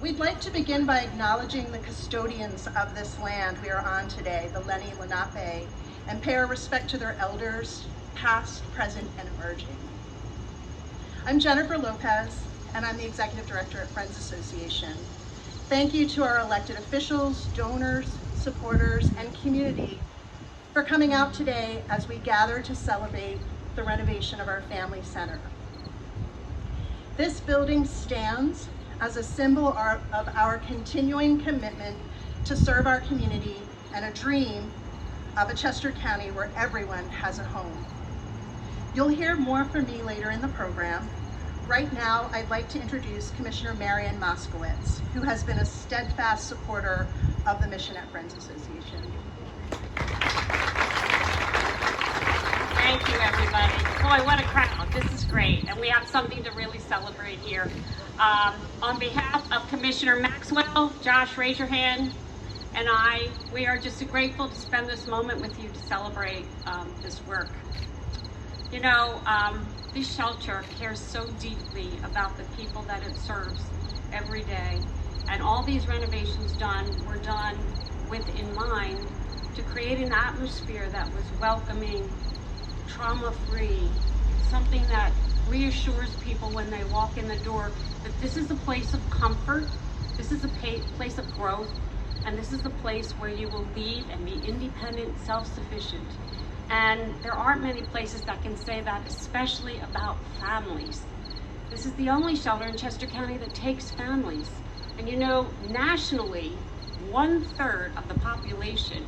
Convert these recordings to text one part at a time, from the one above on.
We'd like to begin by acknowledging the custodians of this land we are on today, the Lenni Lenape, and pay our respect to their elders, past, present, and emerging. I'm Jennifer Lopez, and I'm the Executive Director at Friends Association. Thank you to our elected officials, donors, supporters, and community for coming out today as we gather to celebrate the renovation of our family center. This building stands as a symbol of our continuing commitment to serve our community and a dream of a Chester County where everyone has a home. You'll hear more from me later in the program. Right now, I'd like to introduce Commissioner Marian Moskowitz, who has been a steadfast supporter of the mission at Friends Association. Thank you, everybody. Boy, what a crowd. This is great, and we have something to really celebrate here. On behalf of Commissioner Maxwell, Josh, raise your hand, and we are just grateful to spend this moment with you to celebrate this work. You know, this shelter cares so deeply about the people that it serves every day, and all these renovations were done with in mind to create an atmosphere that was welcoming, trauma-free, something that reassures people when they walk in the door that this is a place of comfort, this is a place of growth, and this is a place where you will leave and be independent, self-sufficient. And there aren't many places that can say that, especially about families. This is the only shelter in Chester County that takes families. And you know, nationally, 1/3 of the population,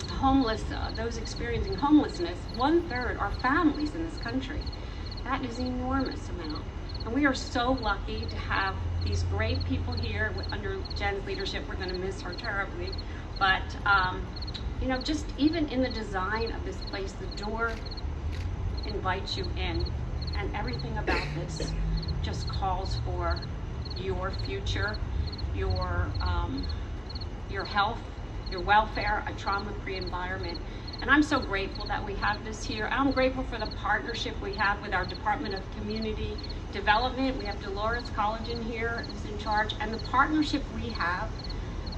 homeless, those experiencing homelessness, 1/3 are families in this country. That is an enormous amount. And we are so lucky to have these great people here. Under Jen's leadership, we're going to miss her terribly. But you know, just even in the design of this place, the door invites you in, and everything about this just calls for your future, your health, your welfare, a trauma-free environment. And I'm so grateful that we have this here. I'm grateful for the partnership we have with our Department of Community Development. We have Dolores Colligan here, who's in charge, and the partnership we have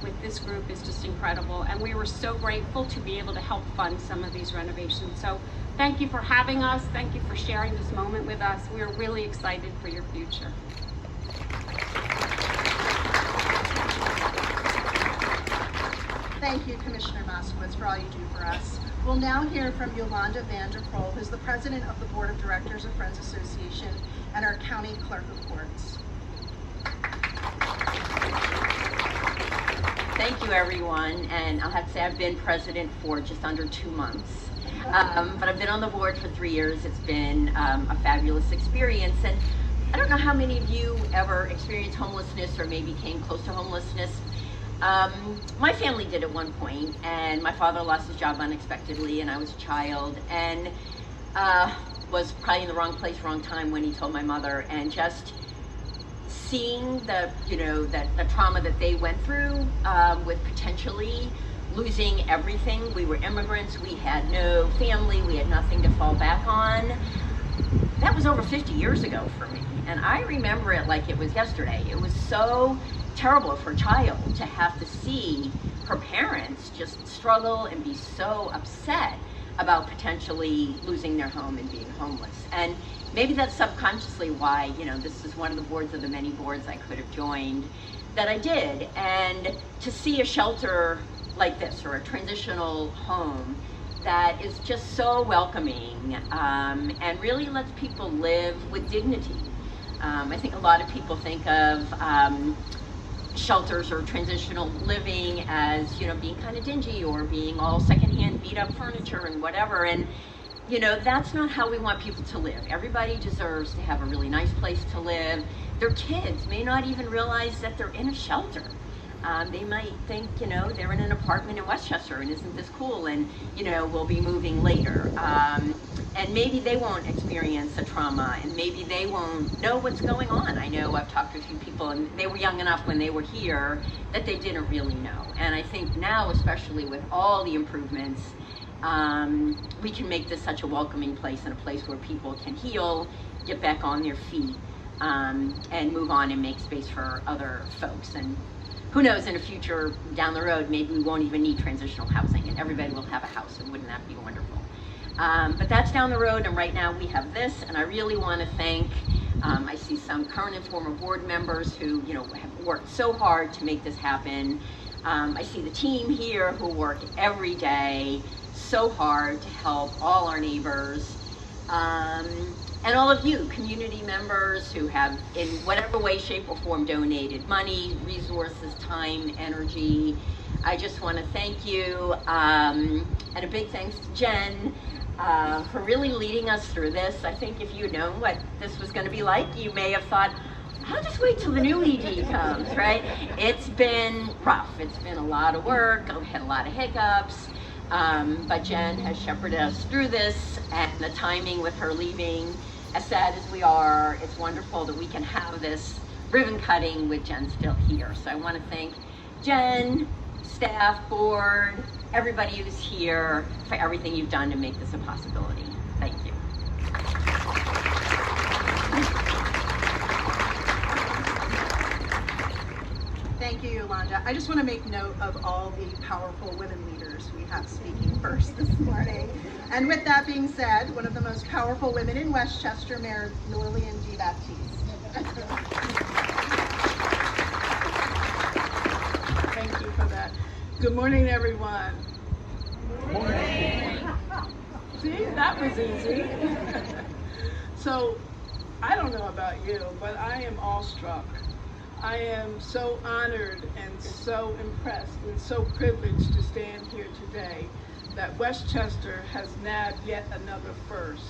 with this group is just incredible, and we were so grateful to be able to help fund some of these renovations. So thank you for having us. Thank you for sharing this moment with us. We are really excited for your future. Thank you, Commissioner Moskowitz, for all you do for us. We'll now hear from Yolanda Van De Krol, who's the president of the Board of Directors of Friends Association and our county clerk of courts. Thank you, everyone, and I'll have to say I've been president for just under 2 months, but I've been on the board for 3 years. It's been a fabulous experience, and I don't know how many of you ever experienced homelessness or maybe came close to homelessness. My family did at one point, and my father lost his job unexpectedly, and I was a child, and was probably in the wrong place, wrong time when he told my mother, and just seeing the trauma that they went through with potentially losing everything. We were immigrants, we had no family, we had nothing to fall back on. That was over 50 years ago for me, and I remember it like it was yesterday. It was so terrible for a child to have to see her parents just struggle and be so upset about potentially losing their home and being homeless. And maybe that's subconsciously why, this is one of the boards of the many boards I could have joined that I did. And to see a shelter like this, or a transitional home that is just so welcoming and really lets people live with dignity. I think a lot of people think of shelters or transitional living as, being kind of dingy or being all secondhand beat up furniture and whatever. And that's not how we want people to live. Everybody deserves to have a really nice place to live. Their kids may not even realize that they're in a shelter. They might think, they're in an apartment in Westchester and isn't this cool, and, we'll be moving later. And maybe they won't experience a trauma, and maybe they won't know what's going on. I know I've talked to a few people, and they were young enough when they were here that they didn't really know. And I think now, especially with all the improvements, we can make this such a welcoming place, and a place where people can heal, get back on their feet, and move on and make space for other folks. And who knows, in the future down the road, maybe we won't even need transitional housing and everybody will have a house, and wouldn't that be wonderful? But that's down the road, and right now we have this, and I really want to thank, I see some current and former board members who, you know, have worked so hard to make this happen. I see the team here who work every day so hard to help all our neighbors. And all of you, community members who have, in whatever way, shape, or form, donated money, resources, time, energy. I just want to thank you, and a big thanks to Jen for really leading us through this. I think if you'd known what this was going to be like, you may have thought, I'll just wait till the new ED comes, right? It's been rough. It's been a lot of work. I've had a lot of hiccups. But Jen has shepherded us through this, and the timing with her leaving, as sad as we are, it's wonderful that we can have this ribbon cutting with Jen still here. So I want to thank Jen, staff, board, everybody who's here for everything you've done to make this a possibility. Thank you. Thank you, Yolanda. I just want to make note of all the powerful women leaders we have speaking first this morning. And with that being said, one of the most powerful women in Westchester, Mayor Lillian DeBaptisite. Thank you for that. Good morning, everyone. Good morning. See, that was easy. So, I don't know about you, but I am awestruck. I am so honored and so impressed and so privileged to stand here today that Westchester has nabbed yet another first.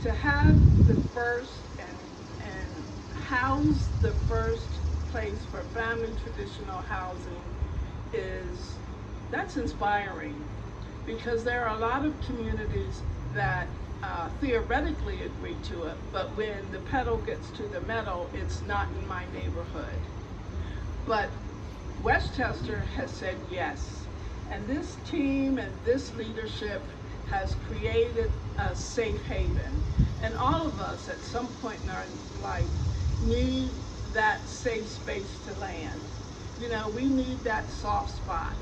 To have the first and house the first place for family traditional housing that's inspiring, because there are a lot of communities that theoretically agree to it, but when the pedal gets to the metal, it's not in my neighborhood. But Westchester has said yes, and this team and this leadership has created a safe haven. And all of us at some point in our life need that safe space to land. You know, we need that soft spot.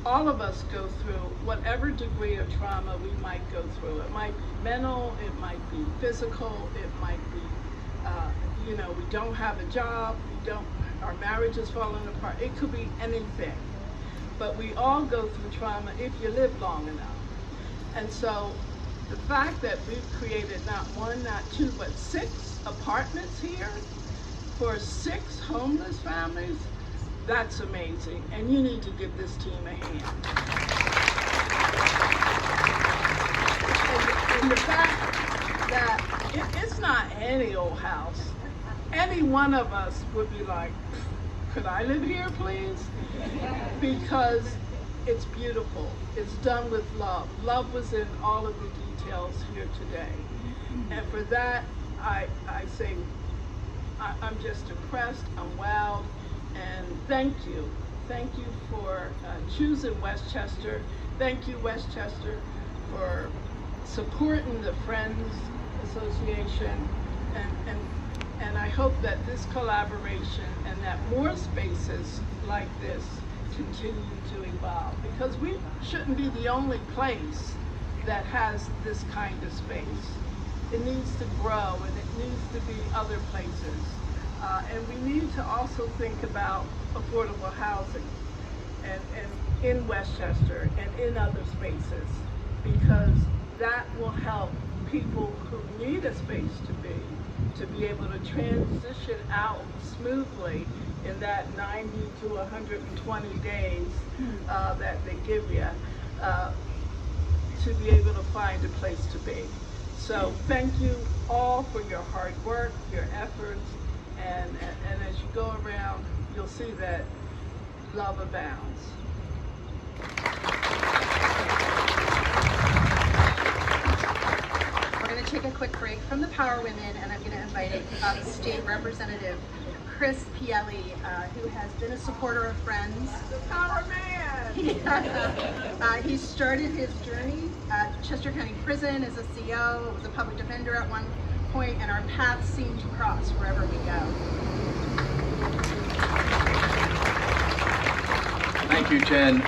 All of us go through whatever degree of trauma we might go through. It might be mental, it might be physical, it might be, you know, we don't have a job, our marriage is falling apart. It could be anything. But we all go through trauma if you live long enough. And so the fact that we've created not one, not two, but 6 apartments here for 6 homeless families, that's amazing, and you need to give this team a hand. And the fact that it's not any old house. Any one of us would be like, could I live here, please? Because it's beautiful. It's done with love. Love was in all of the details here today. And for that, I say, I'm just impressed, I'm wowed. And thank you. Thank you for choosing Westchester. Thank you, Westchester, for supporting the Friends Association. And I hope that this collaboration and that more spaces like this continue to evolve, because we shouldn't be the only place that has this kind of space. It needs to grow, and it needs to be other places. And we need to also think about affordable housing and in Westchester and in other spaces, because that will help people who need a space to be able to transition out smoothly in that 90 to 120 days that they give you, to be able to find a place to be. So thank you all for your hard work, your efforts, and as you go around, you'll see that love abounds. We're going to take a quick break from the Power Women, and I'm going to invite State Representative Chris Pielli, who has been a supporter of Friends. The Power Man! He started his journey at Chester County Prison as a CO, was a public defender at one point, and our paths seem to cross wherever we go. Thank you, Jen.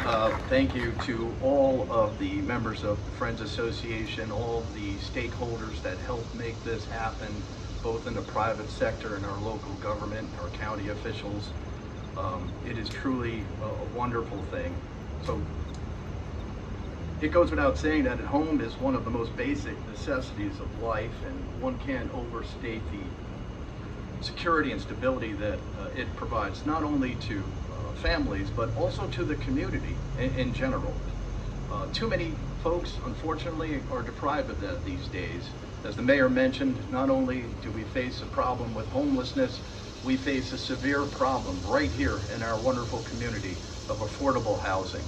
Thank you to all of the members of the Friends Association, all of the stakeholders that helped make this happen, both in the private sector and our local government, our county officials. It is truly a wonderful thing. So it goes without saying that at home is one of the most basic necessities of life, and one can't overstate the security and stability that it provides, not only to families, but also to the community in general. Too many folks, unfortunately, are deprived of that these days. As the mayor mentioned, not only do we face a problem with homelessness, we face a severe problem right here in our wonderful community of affordable housing.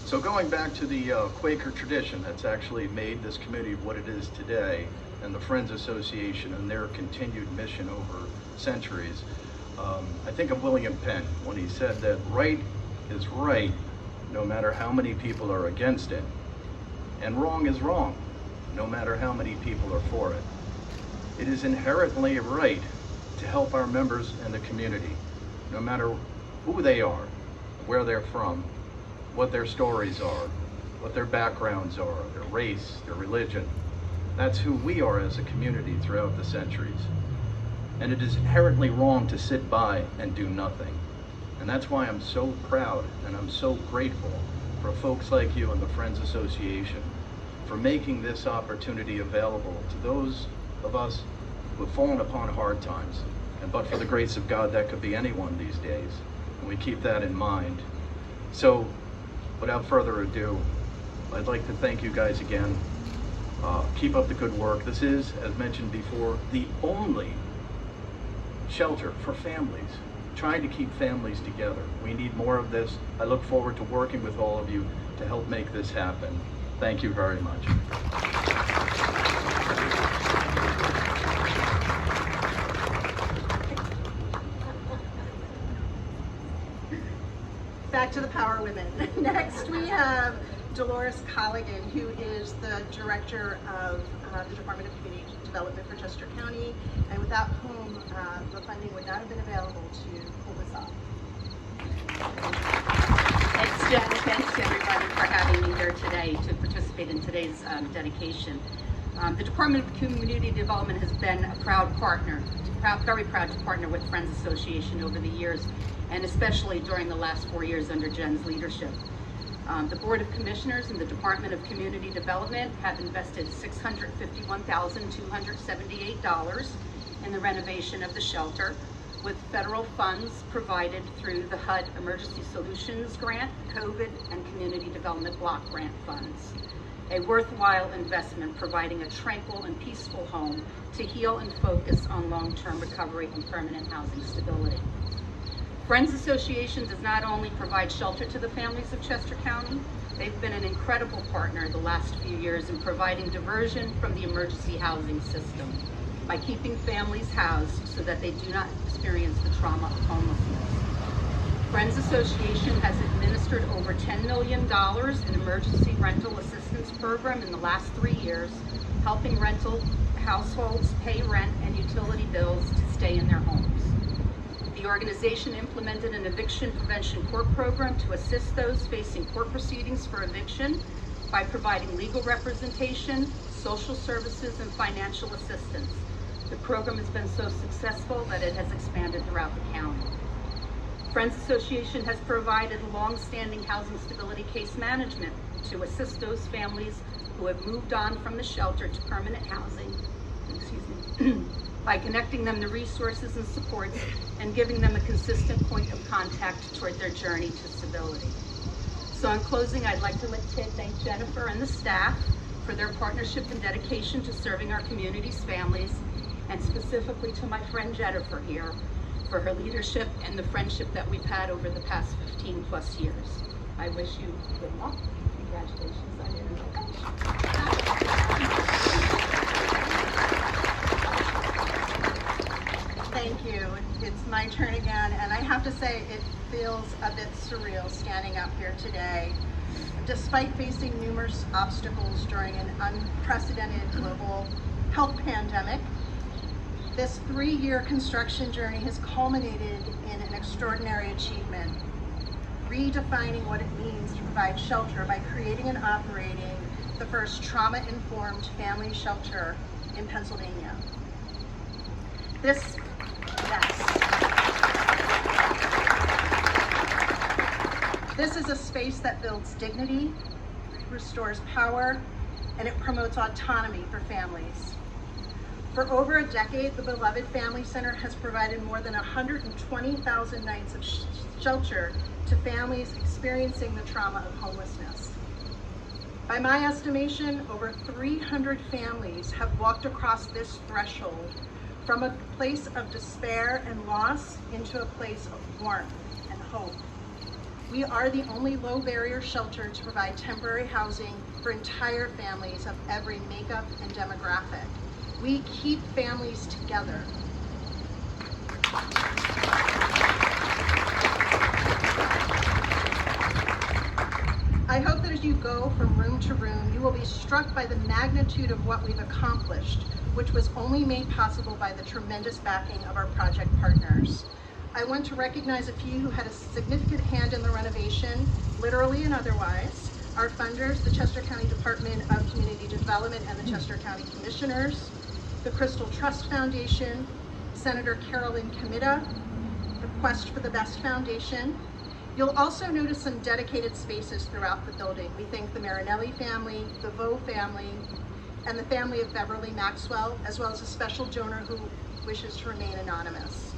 So going back to the Quaker tradition that's actually made this committee what it is today, and the Friends Association and their continued mission over centuries, I think of William Penn when he said that right is right no matter how many people are against it, and wrong is wrong no matter how many people are for it. It is inherently right to help our members in the community, no matter who they are, where they're from, what their stories are, what their backgrounds are, their race, their religion. That's who we are as a community throughout the centuries. And it is inherently wrong to sit by and do nothing. And that's why I'm so proud and I'm so grateful for folks like you and the Friends Association for making this opportunity available to those of us who have fallen upon hard times. And but for the grace of God, that could be anyone these days. And we keep that in mind. So without further ado, I'd like to thank you guys again. Keep up the good work. This is, as mentioned before, the only shelter for families, trying to keep families together. We need more of this. I look forward to working with all of you to help make this happen. Thank you very much. Back to the Power Women. Next we have Dolores Colligan, who is the Director of the Department of Community Development for Chester County, and without whom the funding would not have been available to pull this off. Thanks, Jen. Thanks to everybody for having me here today to participate in today's dedication. The Department of Community Development has been a proud partner, very proud to partner with Friends Association over the years, and especially during the last 4 years under Jen's leadership. The Board of Commissioners and the Department of Community Development have invested $651,278 in the renovation of the shelter, with federal funds provided through the HUD Emergency Solutions Grant, COVID, and Community Development Block Grant funds. A worthwhile investment providing a tranquil and peaceful home to heal and focus on long-term recovery and permanent housing stability. Friends Association does not only provide shelter to the families of Chester County, they've been an incredible partner the last few years in providing diversion from the emergency housing system by keeping families housed so that they do not experience the trauma of homelessness. Friends Association has administered over $10 million in emergency rental assistance program in the last 3 years, helping rental households pay rent and utility bills to stay in their homes. The organization implemented an eviction prevention court program to assist those facing court proceedings for eviction by providing legal representation, social services, and financial assistance. The program has been so successful that it has expanded throughout the county. Friends Association has provided long-standing housing stability case management to assist those families who have moved on from the shelter to permanent housing, by connecting them to resources and supports and giving them a consistent point of contact toward their journey to stability. So in closing, I'd like to thank Jennifer and the staff for their partnership and dedication to serving our community's families, and specifically to my friend Jennifer here for her leadership and the friendship that we've had over the past 15 plus years. I wish you good luck. Congratulations on your new position. Thank you. It's my turn again, and I have to say it feels a bit surreal standing up here today. Despite facing numerous obstacles during an unprecedented global health pandemic, this 3-year construction journey has culminated in an extraordinary achievement, redefining what it means to provide shelter by creating and operating the first trauma-informed family shelter in Pennsylvania. This is a space that builds dignity, restores power, and it promotes autonomy for families. For over a decade, the beloved Family Center has provided more than 120,000 nights of shelter to families experiencing the trauma of homelessness. By my estimation, over 300 families have walked across this threshold from a place of despair and loss into a place of warmth and hope. We are the only low-barrier shelter to provide temporary housing for entire families of every makeup and demographic. We keep families together. I hope that as you go from room to room, you will be struck by the magnitude of what we've accomplished, which was only made possible by the tremendous backing of our project partners. I want to recognize a few who had a significant hand in the renovation, literally and otherwise. Our funders, the Chester County Department of Community Development and the Chester County Commissioners, the Crystal Trust Foundation, Senator Carolyn Comita, the Quest for the Best Foundation. You'll also notice some dedicated spaces throughout the building. We thank the Marinelli family, the Vo family, and the family of Beverly Maxwell, as well as a special donor who wishes to remain anonymous.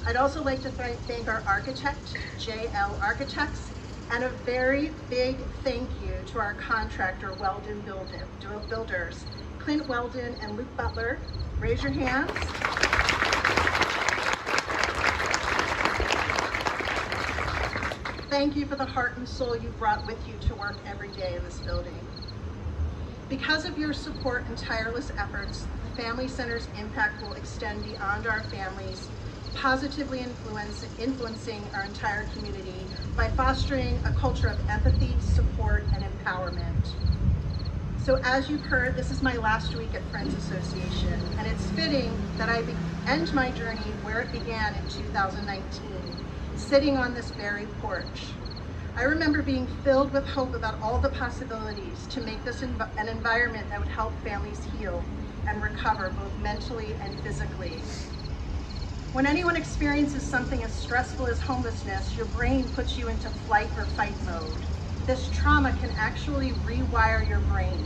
I'd also like to thank our architect, JL Architects, and a very big thank you to our contractor, Weldon Builders, Clint Weldon and Luke Butler. Raise your hands. Thank you for the heart and soul you brought with you to work every day in this building. Because of your support and tireless efforts, the Family Center's impact will extend beyond our families, positively influencing our entire community by fostering a culture of empathy, support, and empowerment. So as you've heard, this is my last week at Friends Association, and it's fitting that I end my journey where it began in 2019, sitting on this very porch. I remember being filled with hope about all the possibilities to make this an environment that would help families heal and recover both mentally and physically. When anyone experiences something as stressful as homelessness, your brain puts you into flight or fight mode. This trauma can actually rewire your brain.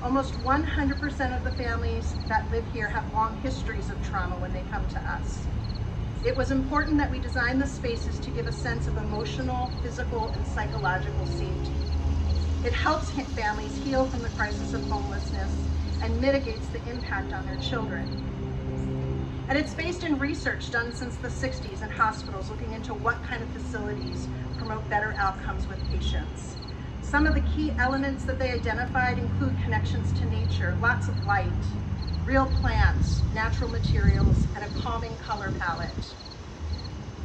Almost 100% of the families that live here have long histories of trauma when they come to us. It was important that we design the spaces to give a sense of emotional, physical, and psychological safety. It helps families heal from the crisis of homelessness and mitigates the impact on their children. And it's based in research done since the 60s in hospitals looking into what kind of facilities promote better outcomes with patients. Some of the key elements that they identified include connections to nature, lots of light, real plants, natural materials, and a calming color palette.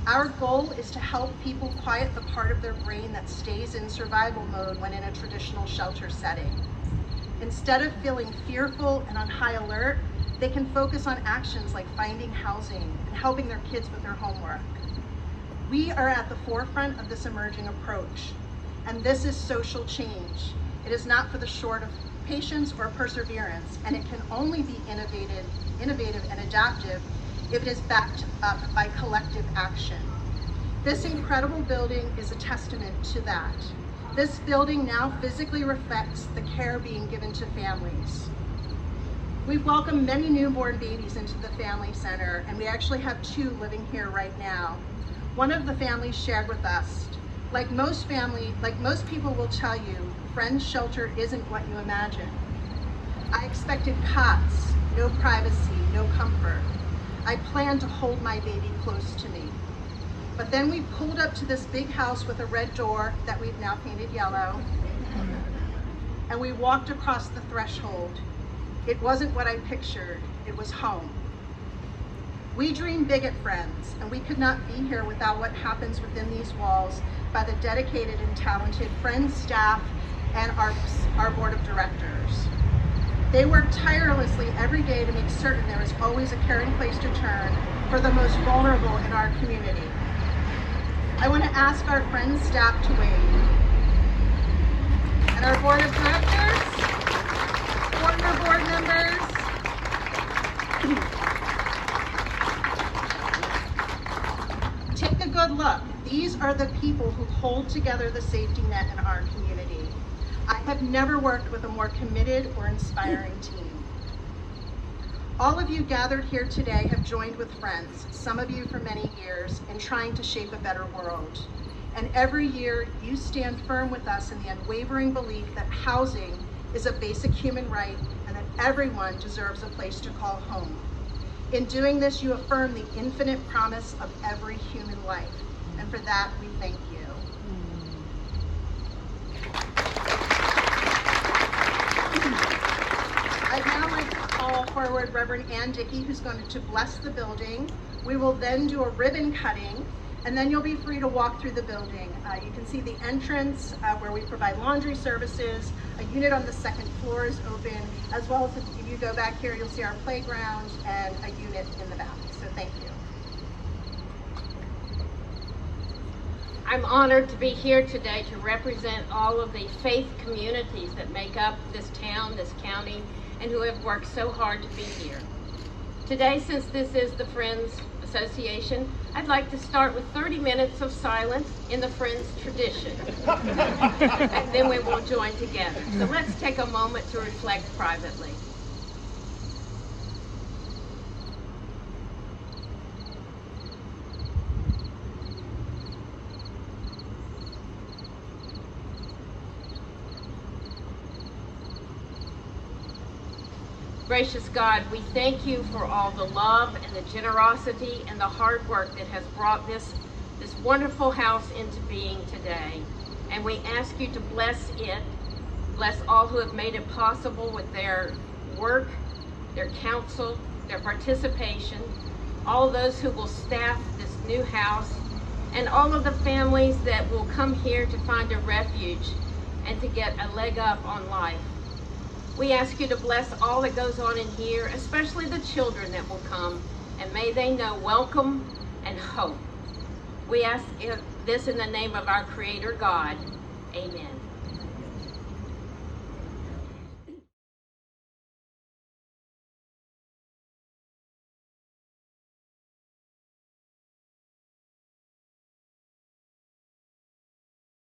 Our goal is to help people quiet the part of their brain that stays in survival mode when in a traditional shelter setting. Instead of feeling fearful and on high alert, they can focus on actions like finding housing and helping their kids with their homework. We are at the forefront of this emerging approach, and this is social change. It is not for the short of patience or perseverance, and it can only be innovative and adaptive if it is backed up by collective action. This incredible building is a testament to that. This building now physically reflects the care being given to families. We've welcomed many newborn babies into the Family Center, and we actually have 2 living here right now. One of the families shared with us, like most people will tell you, Friends Shelter isn't what you imagine. I expected cots, no privacy, no comfort. I planned to hold my baby close to me. But then we pulled up to this big house with a red door that we've now painted yellow, and we walked across the threshold. It wasn't what I pictured, it was home. We dream big at Friends, and we could not be here without what happens within these walls by the dedicated and talented Friends staff and our board of directors. They work tirelessly every day to make certain there is always a caring place to turn for the most vulnerable in our community. I want to ask our Friends staff to wave. And our board of directors, former board members, take a good look. These are the people who hold together the safety net in our community. I have never worked with a more committed or inspiring team. All of you gathered here today have joined with friends, some of you for many years, in trying to shape a better world. And every year you stand firm with us in the unwavering belief that housing is a basic human right and that everyone deserves a place to call home. In doing this, you affirm the infinite promise of every human life. And for that, we thank you. I'd now like to call forward Reverend Ann Dickey, who's going to bless the building. We will then do a ribbon cutting, and then you'll be free to walk through the building. You can see the entrance where we provide laundry services. A unit on the second floor is open, as well as if you go back here, you'll see our playground and a unit in the back. So thank you. I'm honored to be here today to represent all of the faith communities that make up this town, this county, and who have worked so hard to be here. Today, since this is the Friends Association, I'd like to start with 30 minutes of silence in the Friends tradition. And then we will join together. So let's take a moment to reflect privately. Gracious God, we thank you for all the love and the generosity and the hard work that has brought this wonderful house into being today. And we ask you to bless it, bless all who have made it possible with their work, their counsel, their participation, all those who will staff this new house, and all of the families that will come here to find a refuge and to get a leg up on life. We ask you to bless all that goes on in here, especially the children that will come, and may they know welcome and hope. We ask this in the name of our Creator God. Amen.